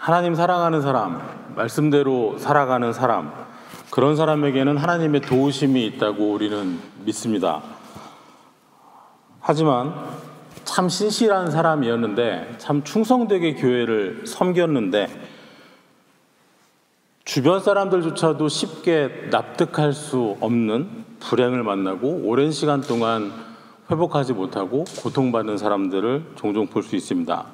하나님 사랑하는 사람, 말씀대로 살아가는 사람, 그런 사람에게는 하나님의 도우심이 있다고 우리는 믿습니다. 하지만 참 신실한 사람이었는데, 참 충성되게 교회를 섬겼는데 주변 사람들조차도 쉽게 납득할 수 없는 불행을 만나고 오랜 시간 동안 회복하지 못하고 고통받는 사람들을 종종 볼 수 있습니다.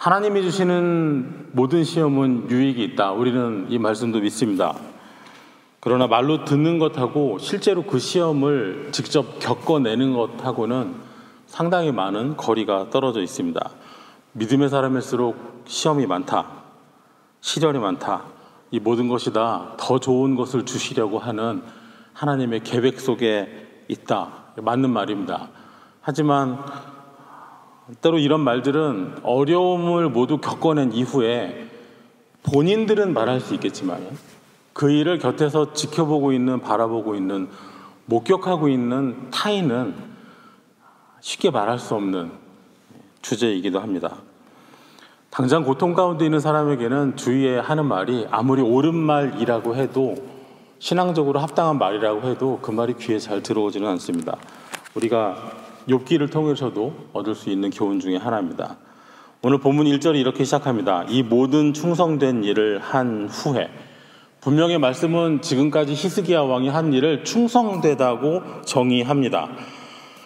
하나님이 주시는 모든 시험은 유익이 있다. 우리는 이 말씀도 믿습니다. 그러나 말로 듣는 것하고 실제로 그 시험을 직접 겪어내는 것하고는 상당히 많은 거리가 떨어져 있습니다. 믿음의 사람일수록 시험이 많다, 시련이 많다, 이 모든 것이 다 더 좋은 것을 주시려고 하는 하나님의 계획 속에 있다. 맞는 말입니다. 하지만 때로 이런 말들은 어려움을 모두 겪어낸 이후에 본인들은 말할 수 있겠지만 그 일을 곁에서 지켜보고 있는, 바라보고 있는, 목격하고 있는 타인은 쉽게 말할 수 없는 주제이기도 합니다. 당장 고통 가운데 있는 사람에게는 주위에 하는 말이 아무리 옳은 말이라고 해도, 신앙적으로 합당한 말이라고 해도 그 말이 귀에 잘 들어오지는 않습니다. 우리가 욥기를 통해서도 얻을 수 있는 교훈 중에 하나입니다. 오늘 본문 1절이 이렇게 시작합니다. 이 모든 충성된 일을 한 후에. 분명히 말씀은 지금까지 히스기야 왕이 한 일을 충성되다고 정의합니다.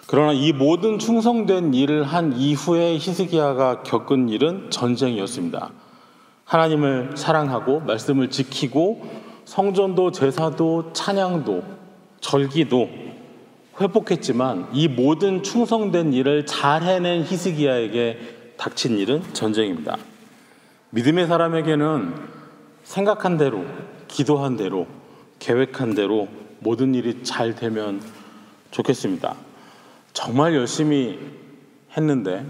그러나 이 모든 충성된 일을 한 이후에 히스기야가 겪은 일은 전쟁이었습니다. 하나님을 사랑하고 말씀을 지키고 성전도 제사도 찬양도 절기도 회복했지만 이 모든 충성된 일을 잘 해낸 히스기야에게 닥친 일은 전쟁입니다. 믿음의 사람에게는 생각한 대로, 기도한 대로, 계획한 대로 모든 일이 잘 되면 좋겠습니다. 정말 열심히 했는데,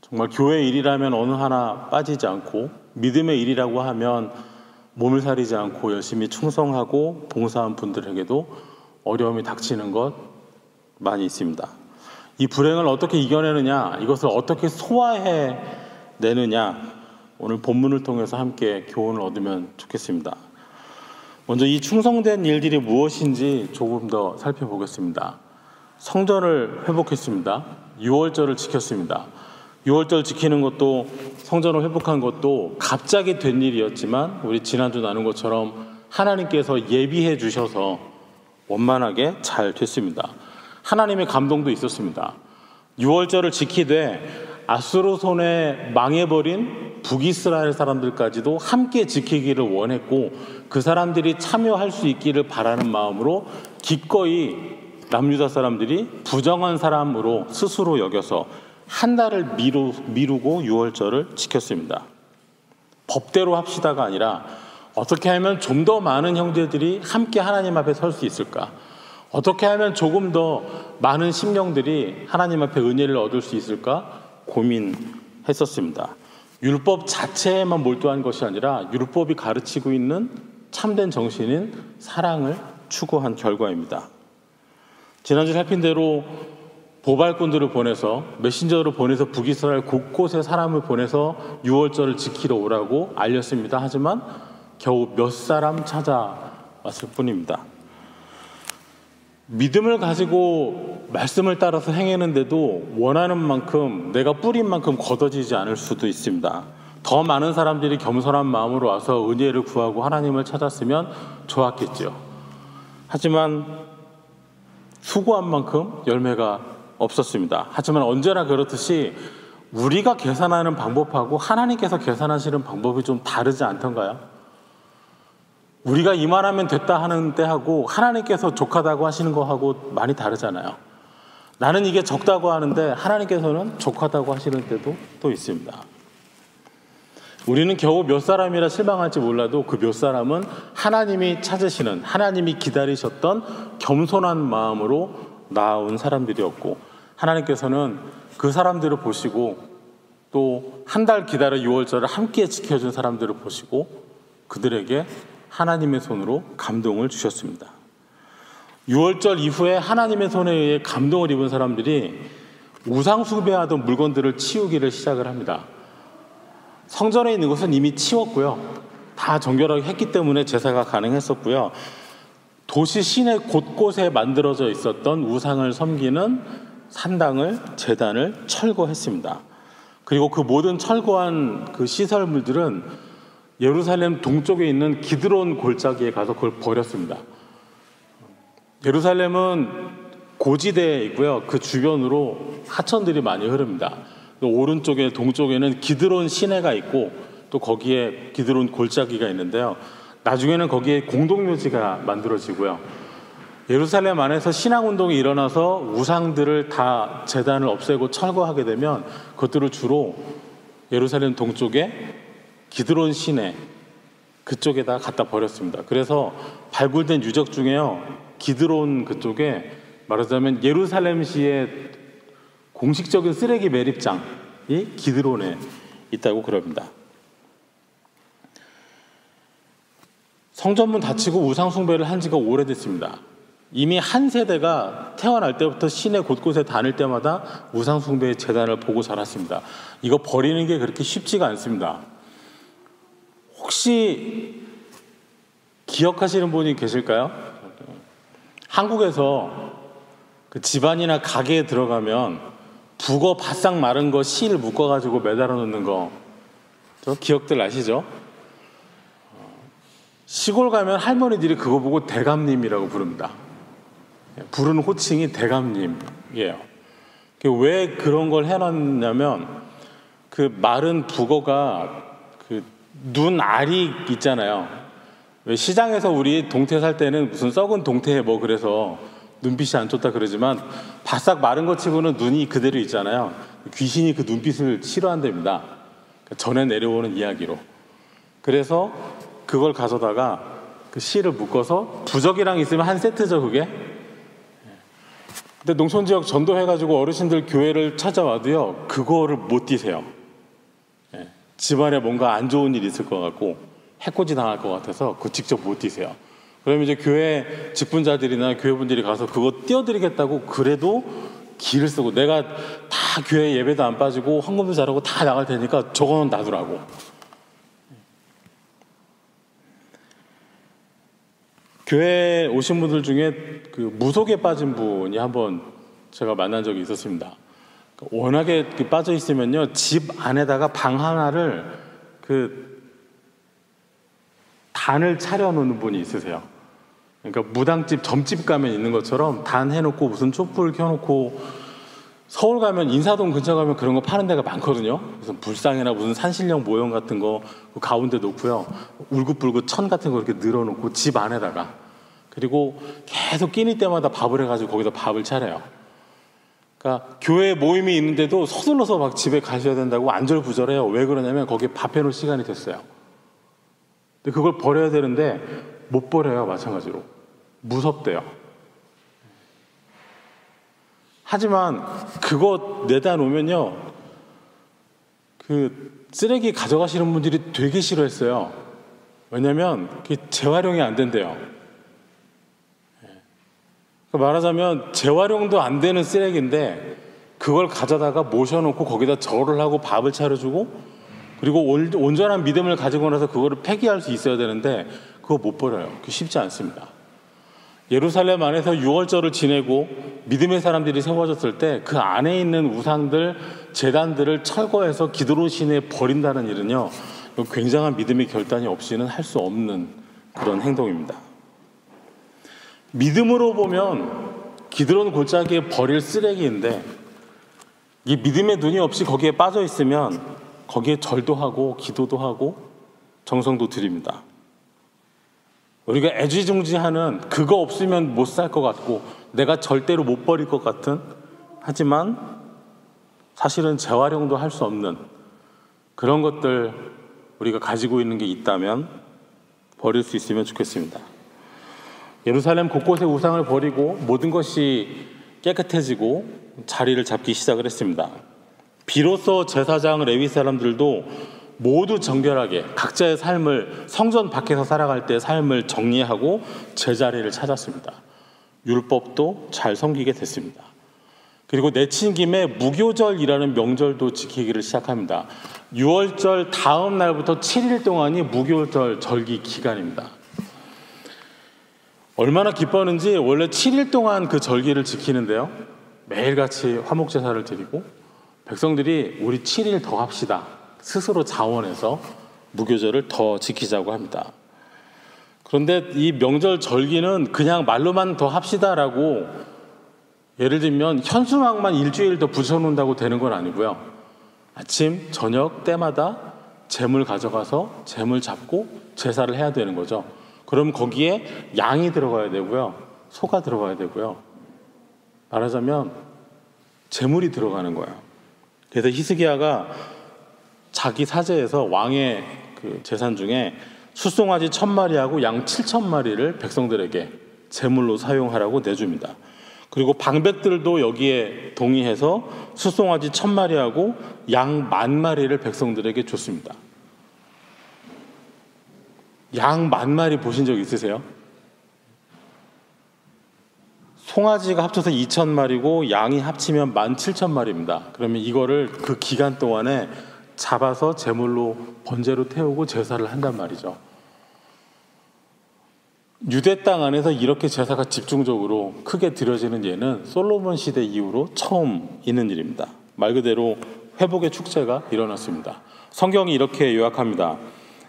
정말 교회 일이라면 어느 하나 빠지지 않고, 믿음의 일이라고 하면 몸을 사리지 않고 열심히 충성하고 봉사한 분들에게도 어려움이 닥치는 것 많이 있습니다. 이 불행을 어떻게 이겨내느냐, 이것을 어떻게 소화해내느냐, 오늘 본문을 통해서 함께 교훈을 얻으면 좋겠습니다. 먼저 이 충성된 일들이 무엇인지 조금 더 살펴보겠습니다. 성전을 회복했습니다. 유월절을 지켰습니다. 유월절 지키는 것도, 성전을 회복한 것도 갑자기 된 일이었지만 우리 지난주 나눈 것처럼 하나님께서 예비해 주셔서 원만하게 잘 됐습니다. 하나님의 감동도 있었습니다. 유월절을 지키되 아수르 손에 망해버린 북이스라엘 사람들까지도 함께 지키기를 원했고, 그 사람들이 참여할 수 있기를 바라는 마음으로 기꺼이 남유다 사람들이 부정한 사람으로 스스로 여겨서 한 달을 미루고 유월절을 지켰습니다. 법대로 합시다가 아니라 어떻게 하면 좀 더 많은 형제들이 함께 하나님 앞에 설 수 있을까? 어떻게 하면 조금 더 많은 심령들이 하나님 앞에 은혜를 얻을 수 있을까 고민했었습니다. 율법 자체에만 몰두한 것이 아니라 율법이 가르치고 있는 참된 정신인 사랑을 추구한 결과입니다. 지난주 살핀 대로 보발꾼들을 보내서, 메신저를 보내서 북이스라엘 곳곳에 사람을 보내서 유월절을 지키러 오라고 알렸습니다. 하지만 겨우 몇 사람 찾아왔을 뿐입니다. 믿음을 가지고 말씀을 따라서 행하는데도 원하는 만큼, 내가 뿌린 만큼 거둬지지 않을 수도 있습니다. 더 많은 사람들이 겸손한 마음으로 와서 은혜를 구하고 하나님을 찾았으면 좋았겠죠. 하지만 수고한 만큼 열매가 없었습니다. 하지만 언제나 그렇듯이 우리가 계산하는 방법하고 하나님께서 계산하시는 방법이 좀 다르지 않던가요? 우리가 이만하면 됐다 하는 때하고 하나님께서 족하다고 하시는 거하고 많이 다르잖아요. 나는 이게 적다고 하는데 하나님께서는 족하다고 하시는 때도 또 있습니다. 우리는 겨우 몇 사람이라 실망할지 몰라도 그 몇 사람은 하나님이 찾으시는, 하나님이 기다리셨던 겸손한 마음으로 나아온 사람들이었고, 하나님께서는 그 사람들을 보시고 또 한 달 기다려 유월절을 함께 지켜준 사람들을 보시고 그들에게 하나님의 손으로 감동을 주셨습니다. 유월절 이후에 하나님의 손에 의해 감동을 입은 사람들이 우상 숭배하던 물건들을 치우기를 시작을 합니다. 성전에 있는 것은 이미 치웠고요. 다 정결하게 했기 때문에 제사가 가능했었고요. 도시 시내 곳곳에 만들어져 있었던 우상을 섬기는 산당을, 제단을 철거했습니다. 그리고 그 모든 철거한 그 시설물들은 예루살렘 동쪽에 있는 기드론 골짜기에 가서 그걸 버렸습니다. 예루살렘은 고지대에 있고요. 그 주변으로 하천들이 많이 흐릅니다. 오른쪽에 동쪽에는 기드론 시내가 있고 또 거기에 기드론 골짜기가 있는데요. 나중에는 거기에 공동묘지가 만들어지고요. 예루살렘 안에서 신앙운동이 일어나서 우상들을 다 제단을 없애고 철거하게 되면 그것들을 주로 예루살렘 동쪽에 기드론 시내 그쪽에다 갖다 버렸습니다. 그래서 발굴된 유적 중에요. 기드론 그쪽에 말하자면 예루살렘시의 공식적인 쓰레기 매립장이 기드론에 있다고 그럽니다. 성전문 닫히고 우상 숭배를 한 지가 오래됐습니다. 이미 한 세대가 태어날 때부터 시내 곳곳에 다닐 때마다 우상 숭배의 재단을 보고 자랐습니다. 이거 버리는 게 그렇게 쉽지가 않습니다. 혹시 기억하시는 분이 계실까요? 한국에서 그 집안이나 가게에 들어가면 북어 바싹 마른 거 실 묶어가지고 매달아 놓는 거, 저 기억들 아시죠? 시골 가면 할머니들이 그거 보고 대감님이라고 부릅니다. 부르는 호칭이 대감님이에요. 왜 그런 걸 해놨냐면 그 마른 북어가 그 눈 알이 있잖아요. 왜 시장에서 우리 동태 살 때는 무슨 썩은 동태에 뭐 그래서 눈빛이 안 좋다 그러지만 바싹 마른 것 치고는 눈이 그대로 있잖아요. 귀신이 그 눈빛을 싫어한답니다. 전에 내려오는 이야기로. 그래서 그걸 가져다가 그 실을 묶어서 부적이랑 있으면 한 세트죠, 그게. 근데 농촌 지역 전도해가지고 어르신들 교회를 찾아와도요, 그거를 못 띄세요. 집안에 뭔가 안 좋은 일이 있을 것 같고 해코지 당할 것 같아서 그거 직접 못 띄세요. 그러면 이제 교회 직분자들이나 교회분들이 가서 그거 띄워드리겠다고 그래도 기를 쓰고 내가 다 교회 예배도 안 빠지고 헌금도 잘하고 다 나갈 테니까 저거는 놔두라고. 교회에 오신 분들 중에 그 무속에 빠진 분이 한번 제가 만난 적이 있었습니다. 워낙에 빠져 있으면요, 집 안에다가 방 하나를 그 단을 차려놓는 분이 있으세요. 그러니까 무당집, 점집 가면 있는 것처럼 단 해놓고 무슨 촛불 켜놓고, 서울 가면 인사동 근처 가면 그런 거 파는 데가 많거든요. 무슨 불상이나 무슨 산신령 모형 같은 거 그 가운데 놓고요, 울긋불긋 천 같은 거 이렇게 늘어놓고 집 안에다가, 그리고 계속 끼니 때마다 밥을 해가지고 거기다 밥을 차려요. 그러니까 교회 모임이 있는데도 서둘러서 막 집에 가셔야 된다고 안절부절해요. 왜 그러냐면 거기에 밥 해놓을 시간이 됐어요. 근데 그걸 버려야 되는데 못 버려요. 마찬가지로 무섭대요. 하지만 그거 내다 놓으면요, 그 쓰레기 가져가시는 분들이 되게 싫어했어요. 왜냐면 그게 재활용이 안 된대요. 말하자면 재활용도 안 되는 쓰레기인데 그걸 가져다가 모셔놓고 거기다 절을 하고 밥을 차려주고, 그리고 온전한 믿음을 가지고 나서 그거를 폐기할 수 있어야 되는데 그거 못 버려요. 그게 쉽지 않습니다. 예루살렘 안에서 유월절을 지내고 믿음의 사람들이 세워졌을 때 그 안에 있는 우상들, 제단들을 철거해서 기드론 시내에 버린다는 일은요, 굉장한 믿음의 결단이 없이는 할 수 없는 그런 행동입니다. 믿음으로 보면 기드론 골짜기에 버릴 쓰레기인데, 이 믿음의 눈이 없이 거기에 빠져 있으면 거기에 절도 하고 기도도 하고 정성도 드립니다. 우리가 애지중지하는, 그거 없으면 못 살 것 같고 내가 절대로 못 버릴 것 같은, 하지만 사실은 재활용도 할 수 없는 그런 것들 우리가 가지고 있는 게 있다면 버릴 수 있으면 좋겠습니다. 예루살렘 곳곳에 우상을 버리고 모든 것이 깨끗해지고 자리를 잡기 시작을 했습니다. 비로소 제사장 레위 사람들도 모두 정결하게 각자의 삶을, 성전 밖에서 살아갈 때 삶을 정리하고 제자리를 찾았습니다. 율법도 잘 섬기게 됐습니다. 그리고 내친 김에 무교절이라는 명절도 지키기를 시작합니다. 6월절 다음 날부터 7일 동안이 무교절 절기 기간입니다. 얼마나 기뻐하는지 원래 7일 동안 그 절기를 지키는데요. 매일같이 화목제사를 드리고 백성들이 우리 7일 더 합시다. 스스로 자원해서 무교절을 더 지키자고 합니다. 그런데 이 명절 절기는 그냥 말로만 더 합시다라고 예를 들면 현수막만 일주일 더 붙여놓는다고 되는 건 아니고요. 아침, 저녁 때마다 재물 가져가서 재물 잡고 제사를 해야 되는 거죠. 그럼 거기에 양이 들어가야 되고요. 소가 들어가야 되고요. 말하자면 재물이 들어가는 거예요. 그래서 히스기야가 자기 사제에서 왕의 그 재산 중에 숫송아지 1000마리하고 양 7000마리를 백성들에게 제물로 사용하라고 내줍니다. 그리고 방백들도 여기에 동의해서 숫송아지 1000마리하고 양 10,000마리를 백성들에게 줬습니다. 양 10,000마리 보신 적 있으세요? 송아지가 합쳐서 2,000마리고 양이 합치면 17,000마리입니다. 그러면 이거를 그 기간 동안에 잡아서 제물로 번제로 태우고 제사를 한단 말이죠. 유대 땅 안에서 이렇게 제사가 집중적으로 크게 드려지는 예는 솔로몬 시대 이후로 처음 있는 일입니다. 말 그대로 회복의 축제가 일어났습니다. 성경이 이렇게 요약합니다.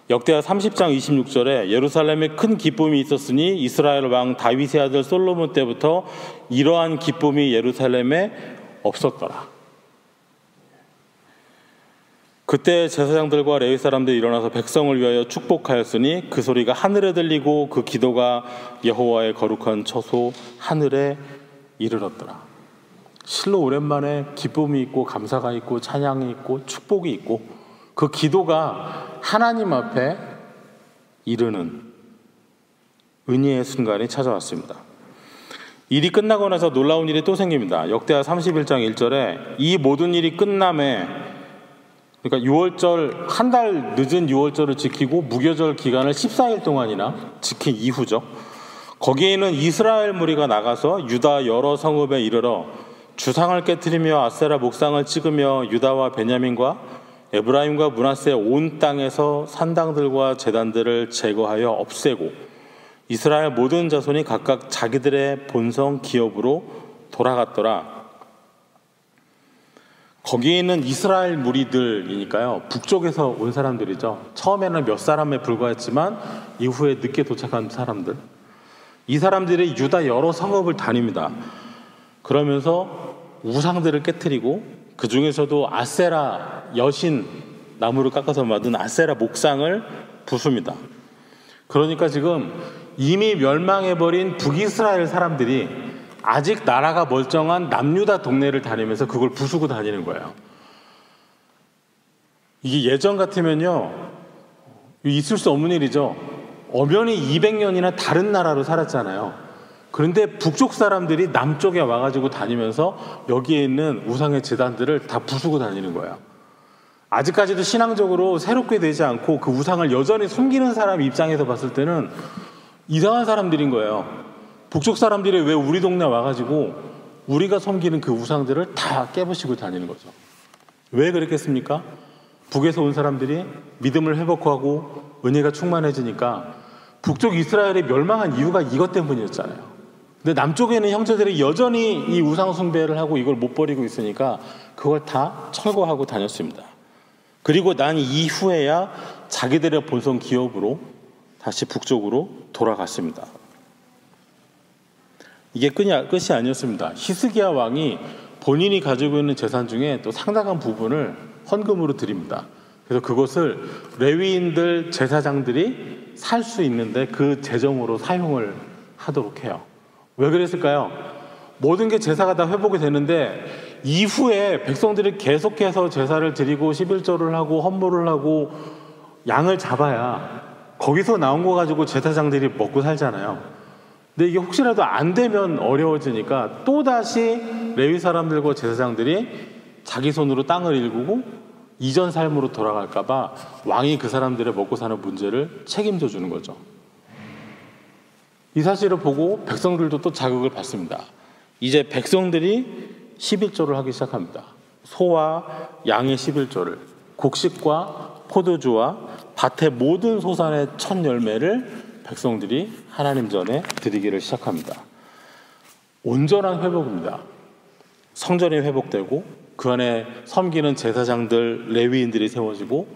역대하 30장 26절에 예루살렘에 큰 기쁨이 있었으니 이스라엘 왕 다윗의 아들 솔로몬 때부터 이러한 기쁨이 예루살렘에 없었더라. 그때 제사장들과 레위 사람들이 일어나서 백성을 위하여 축복하였으니 그 소리가 하늘에 들리고 그 기도가 여호와의 거룩한 처소 하늘에 이르렀더라. 실로 오랜만에 기쁨이 있고 감사가 있고 찬양이 있고 축복이 있고 그 기도가 하나님 앞에 이르는 은혜의 순간이 찾아왔습니다. 일이 끝나고 나서 놀라운 일이 또 생깁니다. 역대하 31장 1절에 이 모든 일이 끝남에, 그러니까 6월절 한 달 늦은 6월절을 지키고 무교절 기간을 14일 동안이나 지킨 이후죠. 거기에는 이스라엘 무리가 나가서 유다 여러 성읍에 이르러 주상을 깨트리며 아세라 목상을 찍으며 유다와 베냐민과 에브라임과 므낫세 온 땅에서 산당들과 제단들을 제거하여 없애고 이스라엘 모든 자손이 각각 자기들의 본성 기업으로 돌아갔더라. 거기에 있는 이스라엘 무리들이니까요, 북쪽에서 온 사람들이죠. 처음에는 몇 사람에 불과했지만 이후에 늦게 도착한 사람들, 이 사람들이 유다 여러 성읍을 다닙니다. 그러면서 우상들을 깨트리고 그 중에서도 아세라 여신 나무를 깎아서 만든 아세라 목상을 부숩니다. 그러니까 지금 이미 멸망해버린 북이스라엘 사람들이 아직 나라가 멀쩡한 남유다 동네를 다니면서 그걸 부수고 다니는 거예요. 이게 예전 같으면요 있을 수 없는 일이죠. 엄연히 200년이나 다른 나라로 살았잖아요. 그런데 북쪽 사람들이 남쪽에 와가지고 다니면서 여기에 있는 우상의 제단들을 다 부수고 다니는 거예요. 아직까지도 신앙적으로 새롭게 되지 않고 그 우상을 여전히 숨기는 사람 입장에서 봤을 때는 이상한 사람들인 거예요. 북쪽 사람들이 왜 우리 동네 와가지고 우리가 섬기는 그 우상들을 다 깨부시고 다니는 거죠. 왜 그랬겠습니까? 북에서 온 사람들이 믿음을 회복하고 은혜가 충만해지니까 북쪽 이스라엘이 멸망한 이유가 이것 때문이었잖아요. 근데 남쪽에 있는 형제들이 여전히 이 우상 숭배를 하고 이걸 못 버리고 있으니까 그걸 다 철거하고 다녔습니다. 그리고 난 이후에야 자기들의 본성 기업으로 다시 북쪽으로 돌아갔습니다. 이게 끝이 아니었습니다. 히스기야 왕이 본인이 가지고 있는 재산 중에 또 상당한 부분을 헌금으로 드립니다. 그래서 그것을 레위인들 제사장들이 살 수 있는데 그 재정으로 사용을 하도록 해요. 왜 그랬을까요? 모든 게 제사가 다 회복이 되는데 이후에 백성들이 계속해서 제사를 드리고 11조를 하고 헌물을 하고 양을 잡아야 거기서 나온 거 가지고 제사장들이 먹고 살잖아요. 근데 이게 혹시라도 안 되면 어려워지니까 또다시 레위 사람들과 제사장들이 자기 손으로 땅을 일구고 이전 삶으로 돌아갈까 봐 왕이 그 사람들의 먹고 사는 문제를 책임져 주는 거죠. 이 사실을 보고 백성들도 또 자극을 받습니다. 이제 백성들이 11조를 하기 시작합니다. 소와 양의 11조를, 곡식과 포도주와 밭의 모든 소산의 첫 열매를 백성들이 하나님 전에 드리기를 시작합니다. 온전한 회복입니다. 성전이 회복되고 그 안에 섬기는 제사장들, 레위인들이 세워지고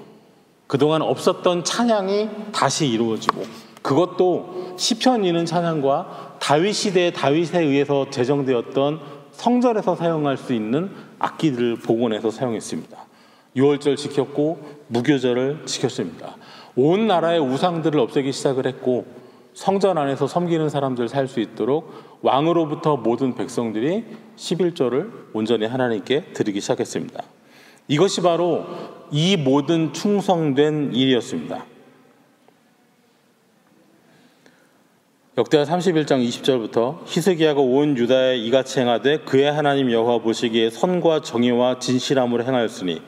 그동안 없었던 찬양이 다시 이루어지고, 그것도 시편 이는 찬양과 다윗 시대의 다윗에 의해서 제정되었던 성전에서 사용할 수 있는 악기들을 복원해서 사용했습니다. 유월절 지켰고 무교절을 지켰습니다. 온 나라의 우상들을 없애기 시작을 했고, 성전 안에서 섬기는 사람들 살 수 있도록 왕으로부터 모든 백성들이 11조를 온전히 하나님께 드리기 시작했습니다. 이것이 바로 이 모든 충성된 일이었습니다. 역대하 31장 20절부터 히스기야가 온 유다에 이같이 행하되 그의 하나님 여호와 보시기에 선과 정의와 진실함으로 행하였으니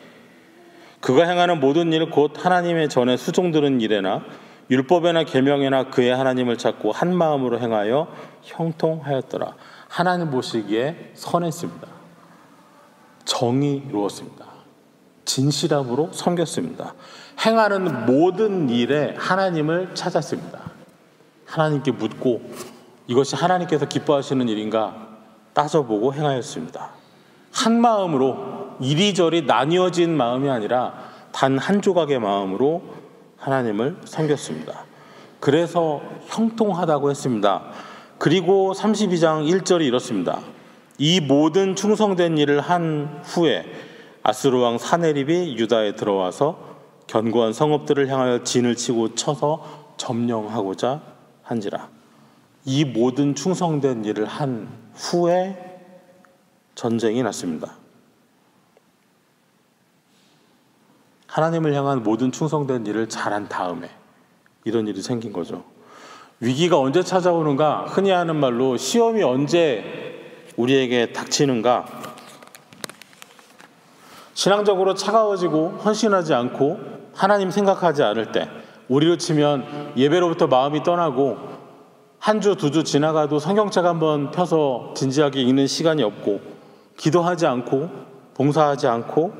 그가 행하는 모든 일 곧 하나님의 전에 수종드는 일에나 율법에나 계명에나 그의 하나님을 찾고 한 마음으로 행하여 형통하였더라. 하나님 보시기에 선했습니다. 정의로웠습니다. 진실함으로 섬겼습니다. 행하는 모든 일에 하나님을 찾았습니다. 하나님께 묻고 이것이 하나님께서 기뻐하시는 일인가 따져보고 행하였습니다. 한 마음으로, 이리저리 나뉘어진 마음이 아니라 단 한 조각의 마음으로 하나님을 섬겼습니다. 그래서 형통하다고 했습니다. 그리고 32장 1절이 이렇습니다. 이 모든 충성된 일을 한 후에 아수르 왕 사네립이 유다에 들어와서 견고한 성읍들을 향하여 진을 치고 쳐서 점령하고자 한지라. 이 모든 충성된 일을 한 후에 전쟁이 났습니다. 하나님을 향한 모든 충성된 일을 잘한 다음에 이런 일이 생긴 거죠. 위기가 언제 찾아오는가? 흔히 하는 말로 시험이 언제 우리에게 닥치는가? 신앙적으로 차가워지고 헌신하지 않고 하나님 생각하지 않을 때, 우리로 치면 예배로부터 마음이 떠나고 한 주, 두 주 지나가도 성경책 한번 펴서 진지하게 읽는 시간이 없고, 기도하지 않고 봉사하지 않고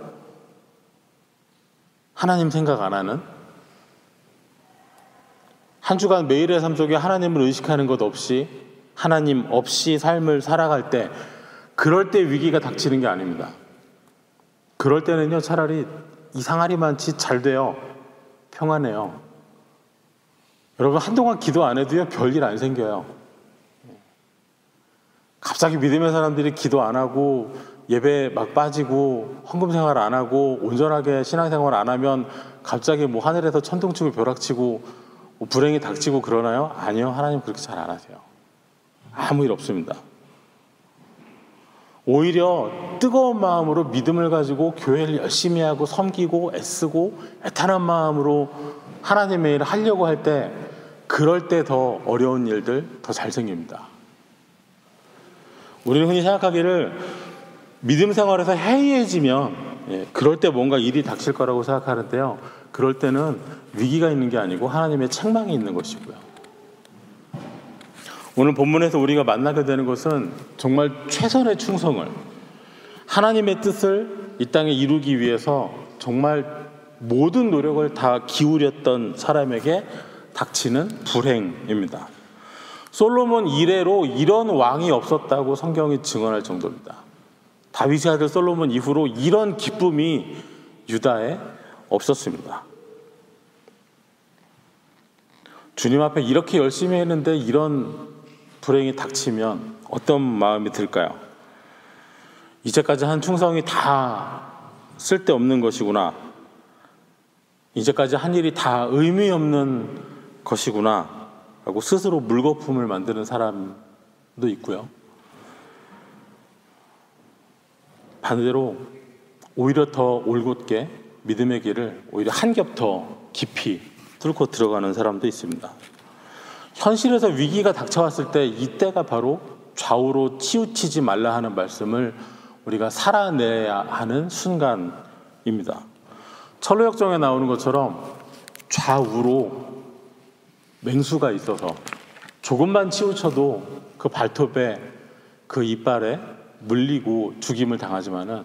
하나님 생각 안 하는, 한 주간 매일의 삶 속에 하나님을 의식하는 것 없이, 하나님 없이 삶을 살아갈 때, 그럴 때 위기가 닥치는 게 아닙니다. 그럴 때는요, 차라리 이상하리만치 잘 돼요. 평안해요. 여러분, 한동안 기도 안 해도요, 별일 안 생겨요. 갑자기 믿음의 사람들이 기도 안 하고 예배 막 빠지고 헌금 생활 안 하고 온전하게 신앙생활 안 하면 갑자기 뭐 하늘에서 천둥치고 벼락치고 뭐 불행이 닥치고 그러나요? 아니요, 하나님 그렇게 잘 안 하세요. 아무 일 없습니다. 오히려 뜨거운 마음으로 믿음을 가지고 교회를 열심히 하고 섬기고 애쓰고 애타는 마음으로 하나님의 일을 하려고 할 때, 그럴 때 더 어려운 일들 더 잘 생깁니다. 우리는 흔히 생각하기를 믿음 생활에서 해이해지면 그럴 때 뭔가 일이 닥칠 거라고 생각하는데요, 그럴 때는 위기가 있는 게 아니고 하나님의 책망이 있는 것이고요. 오늘 본문에서 우리가 만나게 되는 것은 정말 최선의 충성을, 하나님의 뜻을 이 땅에 이루기 위해서 정말 모든 노력을 다 기울였던 사람에게 닥치는 불행입니다. 솔로몬 이래로 이런 왕이 없었다고 성경이 증언할 정도입니다. 다윗의 아들 솔로몬 이후로 이런 기쁨이 유다에 없었습니다. 주님 앞에 이렇게 열심히 했는데 이런 불행이 닥치면 어떤 마음이 들까요? 이제까지 한 충성이 다 쓸데없는 것이구나, 이제까지 한 일이 다 의미 없는 것이구나 라고 스스로 물거품을 만드는 사람도 있고요. 반대로 오히려 더 올곧게 믿음의 길을 오히려 한 겹 더 깊이 뚫고 들어가는 사람도 있습니다. 현실에서 위기가 닥쳐왔을 때 이때가 바로 좌우로 치우치지 말라 하는 말씀을 우리가 살아내야 하는 순간입니다. 철로역정에 나오는 것처럼 좌우로 맹수가 있어서 조금만 치우쳐도 그 발톱에 그 이빨에 물리고 죽임을 당하지만은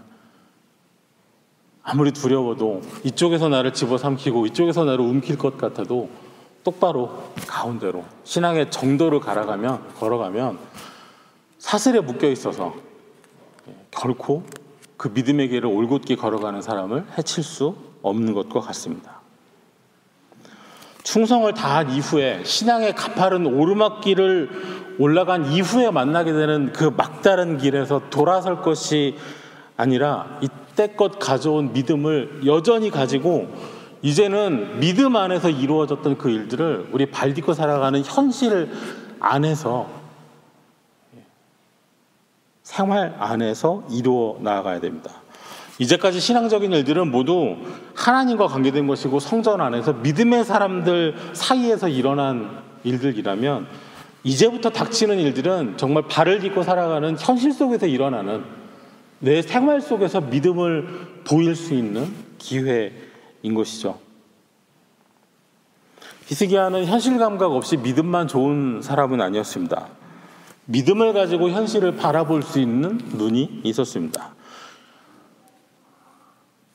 아무리 두려워도 이쪽에서 나를 집어삼키고 이쪽에서 나를 움킬 것 같아도 똑바로 가운데로 신앙의 정도를 걸어가면 사슬에 묶여 있어서 결코 그 믿음의 길을 올곧게 걸어가는 사람을 해칠 수 없는 것과 같습니다. 충성을 다한 이후에 신앙의 가파른 오르막길을 올라간 이후에 만나게 되는 그 막다른 길에서 돌아설 것이 아니라 이때껏 가져온 믿음을 여전히 가지고 이제는 믿음 안에서 이루어졌던 그 일들을 우리 발딛고 살아가는 현실 안에서 생활 안에서 이루어 나아가야 됩니다. 이제까지 신앙적인 일들은 모두 하나님과 관계된 것이고 성전 안에서 믿음의 사람들 사이에서 일어난 일들이라면 이제부터 닥치는 일들은 정말 발을 딛고 살아가는 현실 속에서 일어나는 내 생활 속에서 믿음을 보일 수 있는 기회인 것이죠. 히스기야는 현실 감각 없이 믿음만 좋은 사람은 아니었습니다. 믿음을 가지고 현실을 바라볼 수 있는 눈이 있었습니다.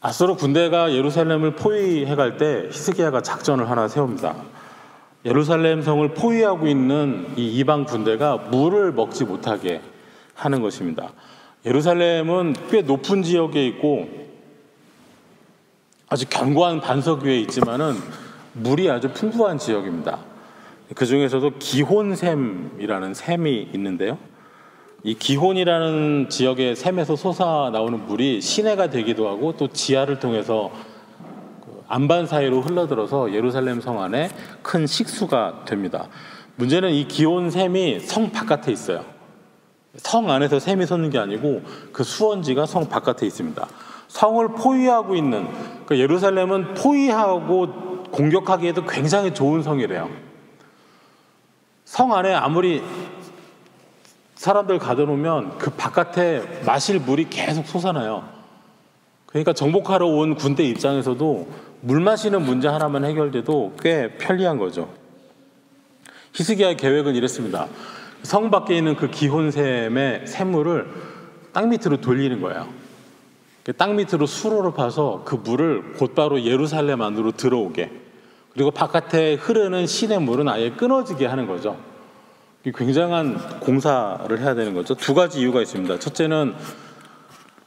아수르 군대가 예루살렘을 포위해 갈 때 히스기야가 작전을 하나 세웁니다. 예루살렘 성을 포위하고 있는 이 이방 군대가 물을 먹지 못하게 하는 것입니다. 예루살렘은 꽤 높은 지역에 있고 아주 견고한 반석 위에 있지만은 물이 아주 풍부한 지역입니다. 그 중에서도 기혼샘이라는 샘이 있는데요. 이 기혼이라는 지역의 샘에서 솟아나오는 물이 시내가 되기도 하고 또 지하를 통해서 안반 사이로 흘러들어서 예루살렘 성 안에 큰 식수가 됩니다. 문제는 이 기혼샘이 성 바깥에 있어요. 성 안에서 샘이 솟는 게 아니고 그 수원지가 성 바깥에 있습니다. 성을 포위하고 있는 예루살렘은 포위하고 공격하기에도 굉장히 좋은 성이래요. 성 안에 아무리 사람들 가둬놓으면 그 바깥에 마실 물이 계속 솟아나요. 그러니까 정복하러 온 군대 입장에서도 물 마시는 문제 하나만 해결돼도 꽤 편리한 거죠. 히스기야의 계획은 이랬습니다. 성 밖에 있는 그 기혼샘의 샘물을 땅 밑으로 돌리는 거예요. 땅 밑으로 수로를 파서 그 물을 곧바로 예루살렘 안으로 들어오게, 그리고 바깥에 흐르는 시냇물은 아예 끊어지게 하는 거죠. 굉장한 공사를 해야 되는 거죠. 두 가지 이유가 있습니다. 첫째는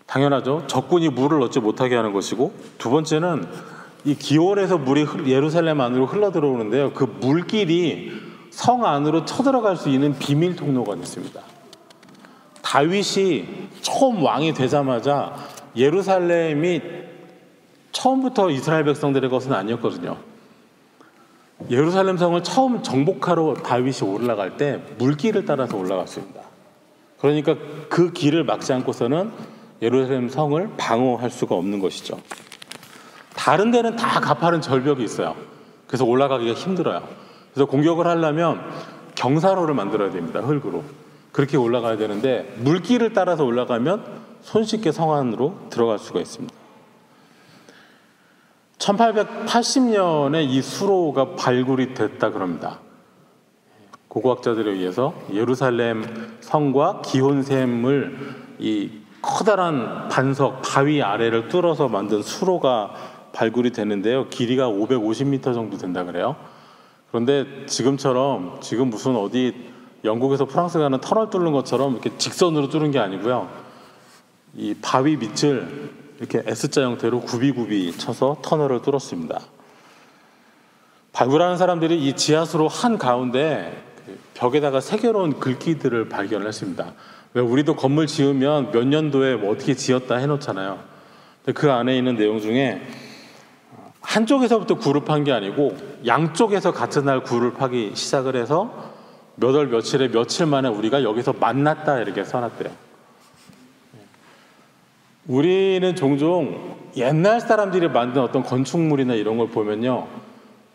당연하죠. 적군이 물을 얻지 못하게 하는 것이고, 두 번째는 이 기온에서 물이 예루살렘 안으로 흘러 들어오는데요. 그 물길이 성 안으로 쳐들어갈 수 있는 비밀 통로가 있습니다. 다윗이 처음 왕이 되자마자 예루살렘이 처음부터 이스라엘 백성들의 것은 아니었거든요. 예루살렘 성을 처음 정복하러 다윗이 올라갈 때 물길을 따라서 올라갔습니다. 그러니까 그 길을 막지 않고서는 예루살렘 성을 방어할 수가 없는 것이죠. 다른 데는 다 가파른 절벽이 있어요. 그래서 올라가기가 힘들어요. 그래서 공격을 하려면 경사로를 만들어야 됩니다. 흙으로. 그렇게 올라가야 되는데 물길을 따라서 올라가면 손쉽게 성 안으로 들어갈 수가 있습니다. 1880년에 이 수로가 발굴이 됐다 그럽니다. 고고학자들에 의해서 예루살렘 성과 기혼샘을 이 커다란 반석 바위 아래를 뚫어서 만든 수로가 발굴이 되는데요. 길이가 550m 정도 된다 그래요. 그런데 지금 무슨 어디 영국에서 프랑스 가는 터널 뚫는 것처럼 이렇게 직선으로 뚫은 게 아니고요. 이 바위 밑을 이렇게 S자 형태로 굽이굽이 쳐서 터널을 뚫었습니다. 발굴하는 사람들이 이 지하수로 한 가운데 벽에다가 새겨놓은 글귀들을 발견을 했습니다. 왜 우리도 건물 지으면 몇 년도에 뭐 어떻게 지었다 해놓잖아요. 근데 그 안에 있는 내용 중에 한쪽에서부터 굴을 판 게 아니고 양쪽에서 같은 날 굴을 파기 시작을 해서 몇 월 며칠에 며칠 만에 우리가 여기서 만났다 이렇게 써놨대요. 우리는 종종 옛날 사람들이 만든 어떤 건축물이나 이런 걸 보면요,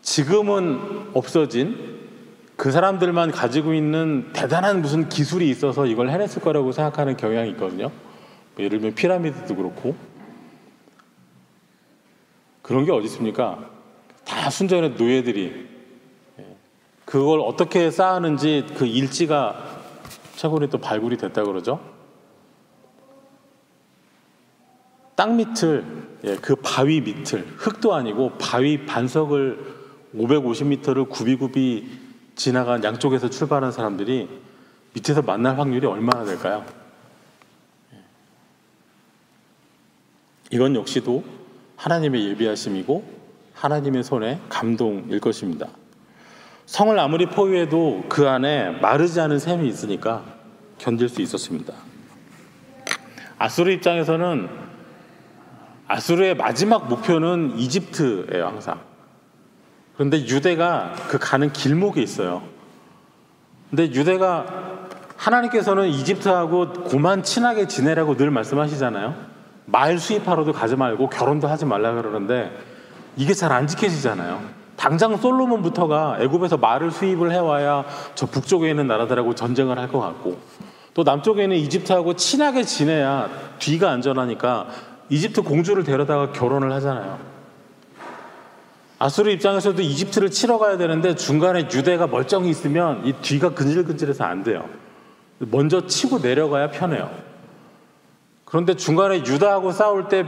지금은 없어진 그 사람들만 가지고 있는 대단한 무슨 기술이 있어서 이걸 해냈을 거라고 생각하는 경향이 있거든요. 예를 들면 피라미드도 그렇고. 그런 게 어디 있습니까? 다 순전히 노예들이 그걸 어떻게 쌓았는지 그 일지가 최근에 또 발굴이 됐다고 그러죠. 땅 밑을, 그 바위 밑을, 흙도 아니고 바위 반석을 550m를 굽이굽이 지나간 양쪽에서 출발한 사람들이 밑에서 만날 확률이 얼마나 될까요? 이건 역시도 하나님의 예비하심이고 하나님의 손의 감동일 것입니다. 성을 아무리 포위해도 그 안에 마르지 않은 샘이 있으니까 견딜 수 있었습니다. 아수르 입장에서는 아수르의 마지막 목표는 이집트예요, 항상. 그런데 유대가 그 가는 길목에 있어요. 근데 유대가, 하나님께서는 이집트하고 고만 친하게 지내라고 늘 말씀하시잖아요. 말 수입하러도 가지 말고 결혼도 하지 말라 그러는데 이게 잘 안 지켜지잖아요. 당장 솔로몬부터가 애굽에서 말을 수입을 해와야 저 북쪽에 있는 나라들하고 전쟁을 할 것 같고, 또 남쪽에 있는 이집트하고 친하게 지내야 뒤가 안전하니까 이집트 공주를 데려다가 결혼을 하잖아요. 아수르 입장에서도 이집트를 치러 가야 되는데 중간에 유대가 멀쩡히 있으면 이 뒤가 근질근질해서 안 돼요. 먼저 치고 내려가야 편해요. 그런데 중간에 유다하고 싸울 때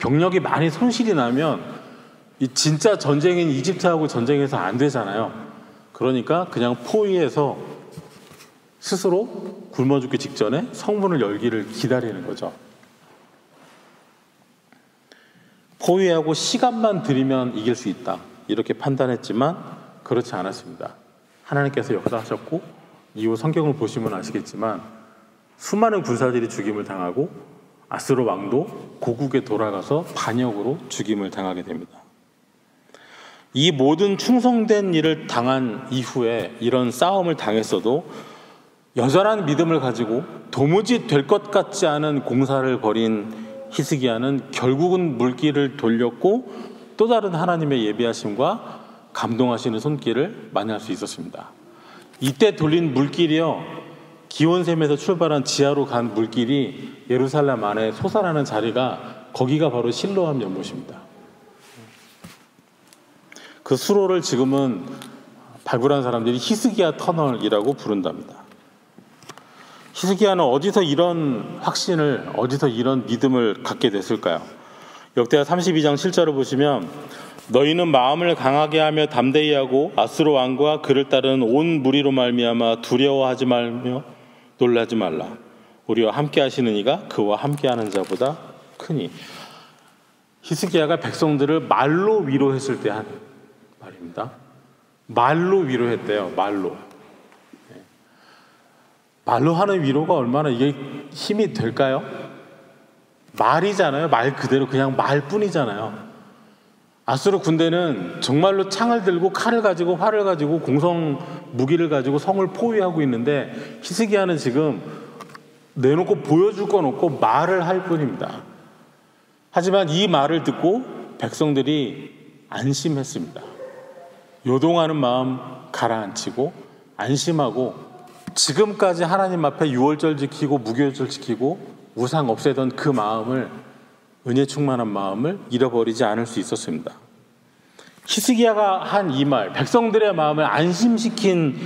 병력이 많이 손실이 나면 이 진짜 전쟁인 이집트하고 전쟁해서 안 되잖아요. 그러니까 그냥 포위해서 스스로 굶어 죽기 직전에 성문을 열기를 기다리는 거죠. 포위하고 시간만 들이면 이길 수 있다, 이렇게 판단했지만 그렇지 않았습니다. 하나님께서 역사하셨고, 이후 성경을 보시면 아시겠지만 수많은 군사들이 죽임을 당하고 아수르 왕도 고국에 돌아가서 반역으로 죽임을 당하게 됩니다. 이 모든 충성된 일을 당한 이후에 이런 싸움을 당했어도 여전한 믿음을 가지고 도무지 될 것 같지 않은 공사를 벌인 히스기야는 결국은 물길을 돌렸고 또 다른 하나님의 예비하심과 감동하시는 손길을 만날 수 있었습니다. 이때 돌린 물길이요, 기온샘에서 출발한 지하로 간 물길이 예루살렘 안에 솟아나는 자리가, 거기가 바로 실로암 연못입니다. 그 수로를 지금은 발굴한 사람들이 히스기야 터널이라고 부른답니다. 히스기야는 어디서 이런 확신을, 어디서 이런 믿음을 갖게 됐을까요? 역대하 32장 7절을 보시면, 너희는 마음을 강하게 하며 담대히 하고 아수르 왕과 그를 따르는 온 무리로 말미암아 두려워하지 말며 놀라지 말라. 우리와 함께 하시는 이가 그와 함께 하는 자보다 크니. 히스기야가 백성들을 말로 위로했을 때 한 말입니다. 말로 위로했대요. 말로. 말로 하는 위로가 얼마나 이게 힘이 될까요? 말이잖아요. 말 그대로 그냥 말뿐이잖아요. 아수르 군대는 정말로 창을 들고 칼을 가지고 활을 가지고 공성 무기를 가지고 성을 포위하고 있는데 히스기야는 지금 내놓고 보여줄 건 없고 말을 할 뿐입니다. 하지만 이 말을 듣고 백성들이 안심했습니다. 요동하는 마음 가라앉히고 안심하고 지금까지 하나님 앞에 유월절 지키고 무교절 지키고 우상 없애던 그 마음을, 은혜 충만한 마음을 잃어버리지 않을 수 있었습니다. 히스기야가 한 이 말, 백성들의 마음을 안심시킨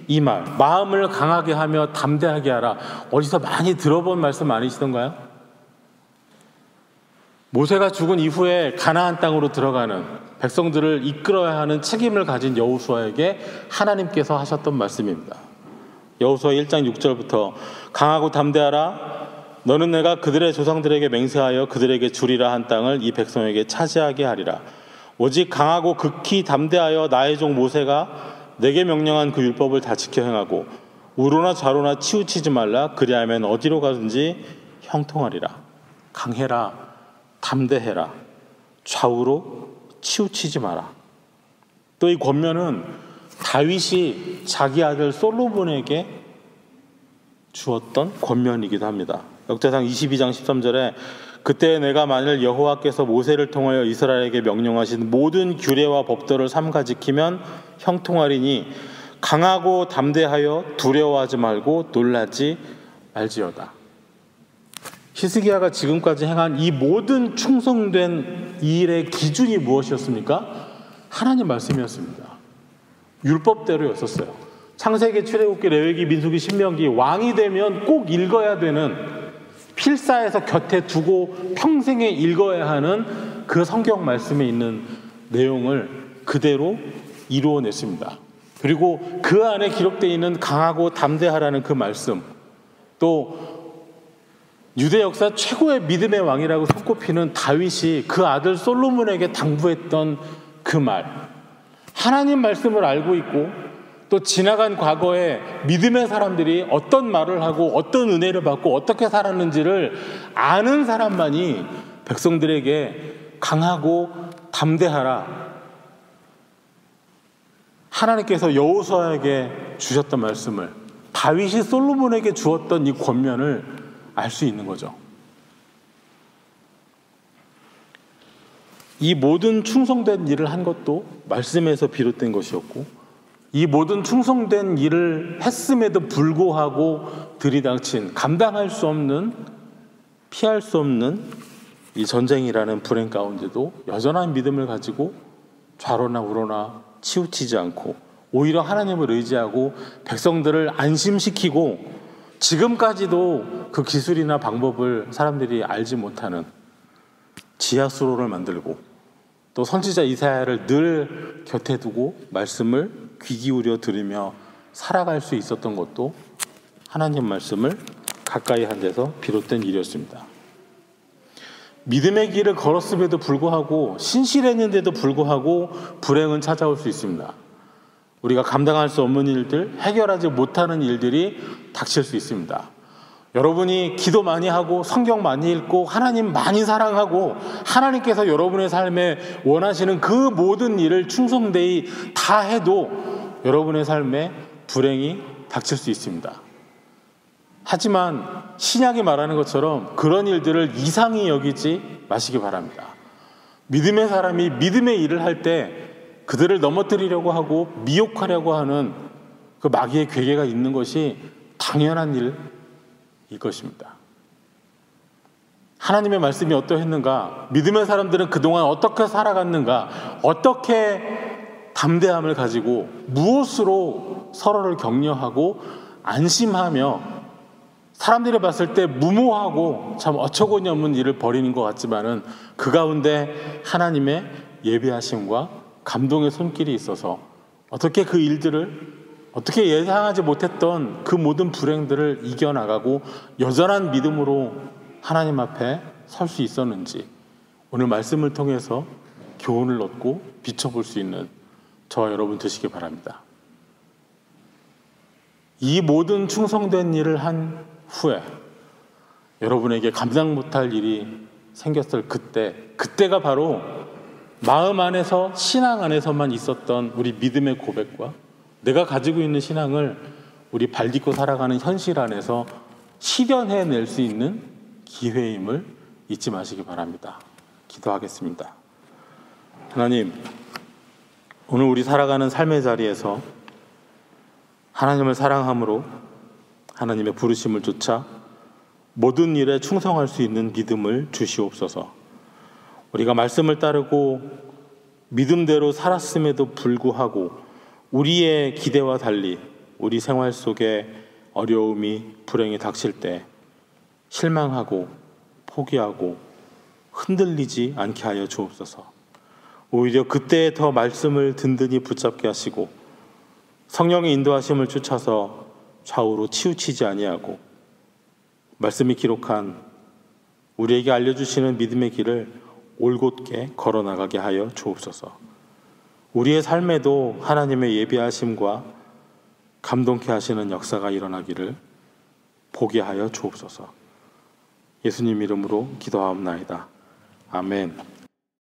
이 말, 마음을 강하게 하며 담대하게 하라, 어디서 많이 들어본 말씀 아니시던가요? 모세가 죽은 이후에 가나안 땅으로 들어가는 백성들을 이끌어야 하는 책임을 가진 여호수아에게 하나님께서 하셨던 말씀입니다. 여호수아 1장 6절부터 강하고 담대하라, 너는 내가 그들의 조상들에게 맹세하여 그들에게 주리라 한 땅을 이 백성에게 차지하게 하리라. 오직 강하고 극히 담대하여 나의 종 모세가 내게 명령한 그 율법을 다 지켜 행하고 우로나 좌로나 치우치지 말라. 그리하면 어디로 가든지 형통하리라. 강해라, 담대해라, 좌우로 치우치지 마라. 또 이 권면은 다윗이 자기 아들 솔로몬에게 주었던 권면이기도 합니다. 역대상 22장 13절에 그때 내가 만일 여호와께서 모세를 통하여 이스라엘에게 명령하신 모든 규례와 법도를 삼가 지키면 형통하리니 강하고 담대하여 두려워하지 말고 놀라지 말지어다. 히스기야가 지금까지 행한 이 모든 충성된 일의 기준이 무엇이었습니까? 하나님 말씀이었습니다. 율법대로였었어요. 창세기, 출애굽기, 레위기, 민수기, 신명기, 왕이 되면 꼭 읽어야 되는 필사해서 곁에 두고 평생에 읽어야 하는 그 성경 말씀에 있는 내용을 그대로 이루어냈습니다. 그리고 그 안에 기록되어 있는 강하고 담대하라는 그 말씀, 또 유대 역사 최고의 믿음의 왕이라고 손꼽히는 다윗이 그 아들 솔로몬에게 당부했던 그 말, 하나님 말씀을 알고 있고 또 지나간 과거에 믿음의 사람들이 어떤 말을 하고 어떤 은혜를 받고 어떻게 살았는지를 아는 사람만이 백성들에게 강하고 담대하라, 하나님께서 여호수아에게 주셨던 말씀을 다윗이 솔로몬에게 주었던 이 권면을 알 수 있는 거죠. 이 모든 충성된 일을 한 것도 말씀에서 비롯된 것이었고, 이 모든 충성된 일을 했음에도 불구하고 들이닥친 감당할 수 없는, 피할 수 없는 이 전쟁이라는 불행 가운데도 여전한 믿음을 가지고 좌로나 우로나 치우치지 않고 오히려 하나님을 의지하고 백성들을 안심시키고, 지금까지도 그 기술이나 방법을 사람들이 알지 못하는 지하수로를 만들고, 또 선지자 이사야를 늘 곁에 두고 말씀을 귀 기울여 들으며 살아갈 수 있었던 것도 하나님 말씀을 가까이 한 데서 비롯된 일이었습니다. 믿음의 길을 걸었음에도 불구하고, 신실했는데도 불구하고 불행은 찾아올 수 있습니다. 우리가 감당할 수 없는 일들, 해결하지 못하는 일들이 닥칠 수 있습니다. 여러분이 기도 많이 하고 성경 많이 읽고 하나님 많이 사랑하고 하나님께서 여러분의 삶에 원하시는 그 모든 일을 충성되이 다 해도 여러분의 삶에 불행이 닥칠 수 있습니다. 하지만 신약이 말하는 것처럼 그런 일들을 이상히 여기지 마시기 바랍니다. 믿음의 사람이 믿음의 일을 할 때 그들을 넘어뜨리려고 하고 미혹하려고 하는 그 마귀의 괴계가 있는 것이 당연한 일일 것입니다. 하나님의 말씀이 어떠했는가, 믿음의 사람들은 그동안 어떻게 살아갔는가, 어떻게 담대함을 가지고 무엇으로 서로를 격려하고 안심하며, 사람들이 봤을 때 무모하고 참 어처구니 없는 일을 벌이는 것 같지만은 그 가운데 하나님의 예비하심과 감동의 손길이 있어서 어떻게 그 일들을, 어떻게 예상하지 못했던 그 모든 불행들을 이겨나가고 여전한 믿음으로 하나님 앞에 설 수 있었는지, 오늘 말씀을 통해서 교훈을 얻고 비춰볼 수 있는 저와 여러분 되시기 바랍니다. 이 모든 충성된 일을 한 후에 여러분에게 감당 못할 일이 생겼을 그때가 바로 마음 안에서, 신앙 안에서만 있었던 우리 믿음의 고백과 내가 가지고 있는 신앙을 우리 발딛고 살아가는 현실 안에서 실현해낼 수 있는 기회임을 잊지 마시기 바랍니다. 기도하겠습니다. 하나님, 오늘 우리 살아가는 삶의 자리에서 하나님을 사랑함으로 하나님의 부르심을 쫓아 모든 일에 충성할 수 있는 믿음을 주시옵소서. 우리가 말씀을 따르고 믿음대로 살았음에도 불구하고 우리의 기대와 달리 우리 생활 속에 어려움이, 불행이 닥칠 때 실망하고 포기하고 흔들리지 않게 하여 주옵소서. 오히려 그때에 더 말씀을 든든히 붙잡게 하시고 성령의 인도하심을 쫓아서 좌우로 치우치지 아니하고 말씀이 기록한 우리에게 알려주시는 믿음의 길을 올곧게 걸어나가게 하여 주옵소서. 우리의 삶에도 하나님의 예비하심과 감동케 하시는 역사가 일어나기를 보게 하여 주옵소서. 예수님 이름으로 기도하옵나이다. 아멘.